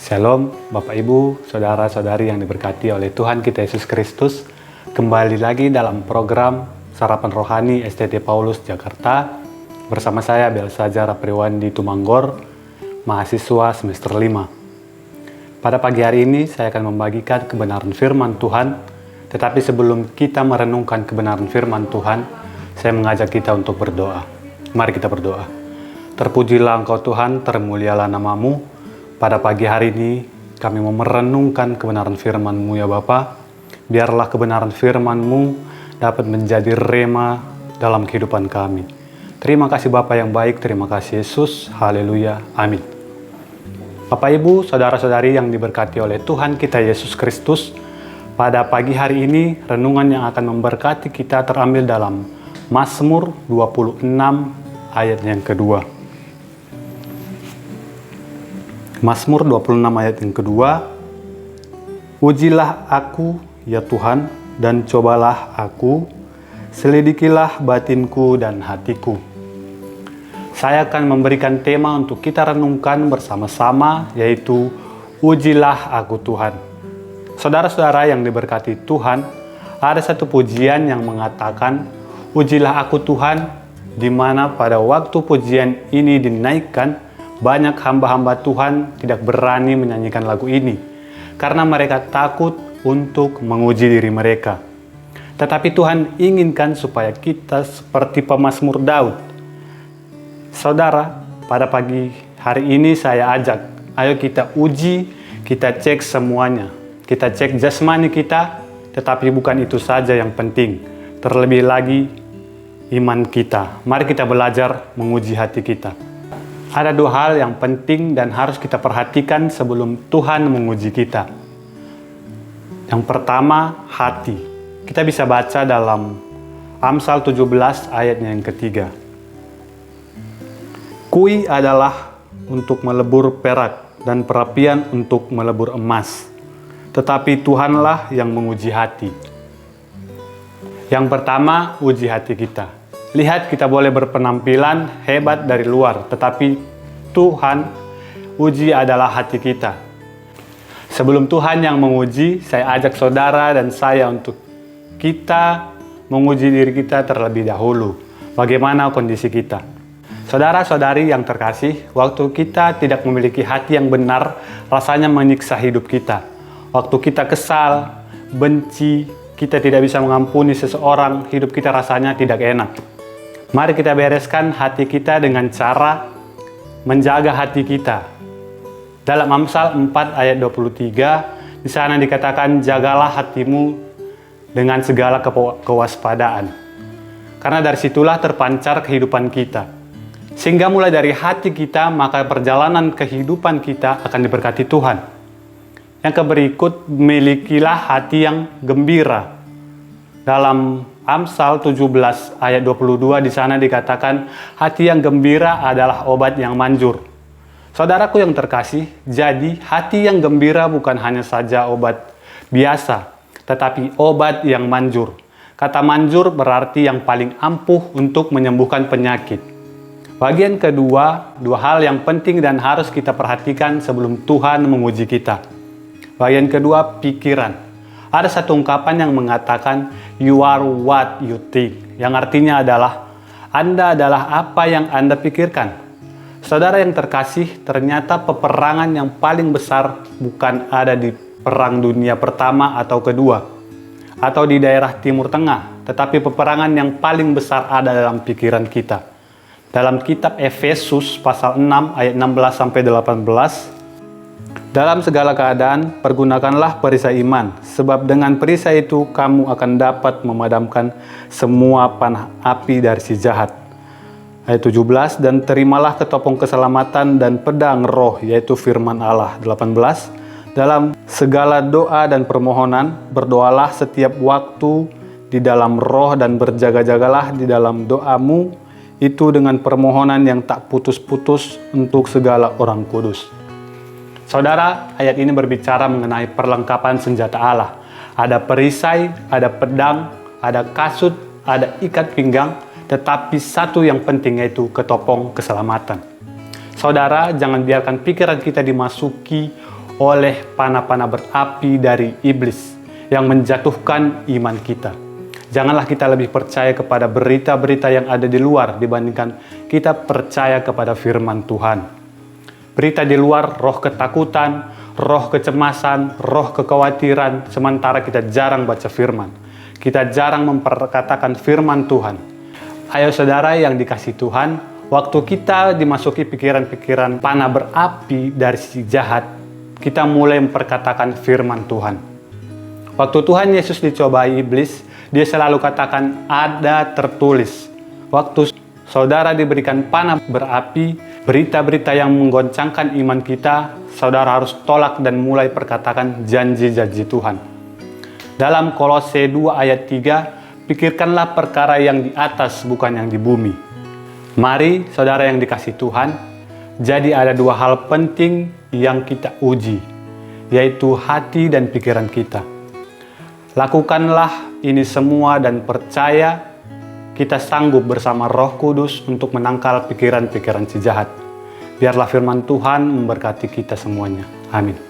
Shalom Bapak Ibu, Saudara-saudari yang diberkati oleh Tuhan kita Yesus Kristus. Kembali lagi dalam program Sarapan Rohani STT Paulus Jakarta. Bersama saya Belsajar Apriwandi Tumanggor, mahasiswa semester 5. Pada pagi hari ini saya akan membagikan kebenaran firman Tuhan. Tetapi sebelum kita merenungkan kebenaran firman Tuhan, saya mengajak kita untuk berdoa. Mari kita berdoa. Terpujilah Engkau Tuhan, termulialah nama-Mu. Pada pagi hari ini kami mau merenungkan kebenaran firman-Mu ya Bapa. Biarlah kebenaran firman-Mu dapat menjadi rema dalam kehidupan kami. Terima kasih Bapa yang baik, terima kasih Yesus. Haleluya, amin. Bapak Ibu, saudara-saudari yang diberkati oleh Tuhan kita Yesus Kristus, pada pagi hari ini renungan yang akan memberkati kita terambil dalam Mazmur 26 ayat yang kedua. Mazmur 26 ayat yang kedua. Ujilah aku ya Tuhan, dan cobalah aku, selidikilah batinku dan hatiku. Saya akan memberikan tema untuk kita renungkan bersama-sama, yaitu Ujilah aku Tuhan. Saudara-saudara yang diberkati Tuhan, ada satu pujian yang mengatakan, Ujilah aku Tuhan, di mana pada waktu pujian ini dinaikkan, banyak hamba-hamba Tuhan tidak berani menyanyikan lagu ini karena mereka takut untuk menguji diri mereka. Tetapi Tuhan inginkan supaya kita seperti pemazmur Daud. Saudara, pada pagi hari ini saya ajak, ayo kita uji, kita cek semuanya. Kita cek jasmani kita, tetapi bukan itu saja yang penting. Terlebih lagi iman kita. Mari kita belajar menguji hati kita. Ada dua hal yang penting dan harus kita perhatikan sebelum Tuhan menguji kita. Yang pertama, hati. Kita bisa baca dalam Amsal 17 ayatnya yang ketiga. Kui adalah untuk melebur perak dan perapian untuk melebur emas. Tetapi Tuhanlah yang menguji hati. Yang pertama, uji hati kita. Lihat, kita boleh berpenampilan hebat dari luar, tetapi Tuhan uji adalah hati kita. Sebelum Tuhan yang menguji, saya ajak saudara dan saya untuk kita menguji diri kita terlebih dahulu. Bagaimana kondisi kita? Saudara-saudari yang terkasih, waktu kita tidak memiliki hati yang benar, rasanya menyiksa hidup kita. Waktu kita kesal, benci, kita tidak bisa mengampuni seseorang, hidup kita rasanya tidak enak. Mari kita bereskan hati kita dengan cara menjaga hati kita. Dalam Amsal 4 ayat 23, di sana dikatakan, jagalah hatimu dengan segala kewaspadaan. Karena dari situlah terpancar kehidupan kita. Sehingga mulai dari hati kita, maka perjalanan kehidupan kita akan diberkati Tuhan. Yang berikut, milikilah hati yang gembira. Dalam Amsal 17 ayat 22 di sana dikatakan, hati yang gembira adalah obat yang manjur. Saudaraku yang terkasih, jadi hati yang gembira bukan hanya saja obat biasa, tetapi obat yang manjur. Kata manjur berarti yang paling ampuh untuk menyembuhkan penyakit. Bagian kedua, dua hal yang penting dan harus kita perhatikan sebelum Tuhan menguji kita. Bagian kedua, pikiran. Ada satu ungkapan yang mengatakan, you are what you think. Yang artinya adalah, Anda adalah apa yang Anda pikirkan. Saudara yang terkasih, ternyata peperangan yang paling besar bukan ada di Perang Dunia Pertama atau Kedua, atau di daerah Timur Tengah, tetapi peperangan yang paling besar ada dalam pikiran kita. Dalam kitab Efesus pasal 6 ayat 16-18, dalam segala keadaan, pergunakanlah perisai iman, sebab dengan perisai itu kamu akan dapat memadamkan semua panah api dari si jahat. Ayat 17, dan terimalah ketopong keselamatan dan pedang roh, yaitu firman Allah. 18, dalam segala doa dan permohonan, berdoalah setiap waktu di dalam roh dan berjaga-jagalah di dalam doamu, itu dengan permohonan yang tak putus-putus untuk segala orang kudus. Saudara, ayat ini berbicara mengenai perlengkapan senjata Allah. Ada perisai, ada pedang, ada kasut, ada ikat pinggang, tetapi satu yang penting yaitu ketopong keselamatan. Saudara, jangan biarkan pikiran kita dimasuki oleh panah-panah berapi dari iblis yang menjatuhkan iman kita. Janganlah kita lebih percaya kepada berita-berita yang ada di luar dibandingkan kita percaya kepada firman Tuhan. Berita di luar roh ketakutan, roh kecemasan, roh kekhawatiran, sementara kita jarang baca firman. Kita jarang memperkatakan firman Tuhan. Ayo saudara yang dikasihi Tuhan, waktu kita dimasuki pikiran-pikiran panah berapi dari si jahat, kita mulai memperkatakan firman Tuhan. Waktu Tuhan Yesus dicobai iblis, dia selalu katakan ada tertulis. Waktu saudara diberikan panah berapi, berita-berita yang menggoncangkan iman kita, saudara harus tolak dan mulai perkatakan janji-janji Tuhan. Dalam Kolose 2 ayat 3, pikirkanlah perkara yang di atas bukan yang di bumi. Mari saudara yang dikasihi Tuhan, jadi ada dua hal penting yang kita uji, yaitu hati dan pikiran kita. Lakukanlah ini semua dan percaya kita sanggup bersama Roh Kudus untuk menangkal pikiran-pikiran si jahat. Biarlah firman Tuhan memberkati kita semuanya. Amin.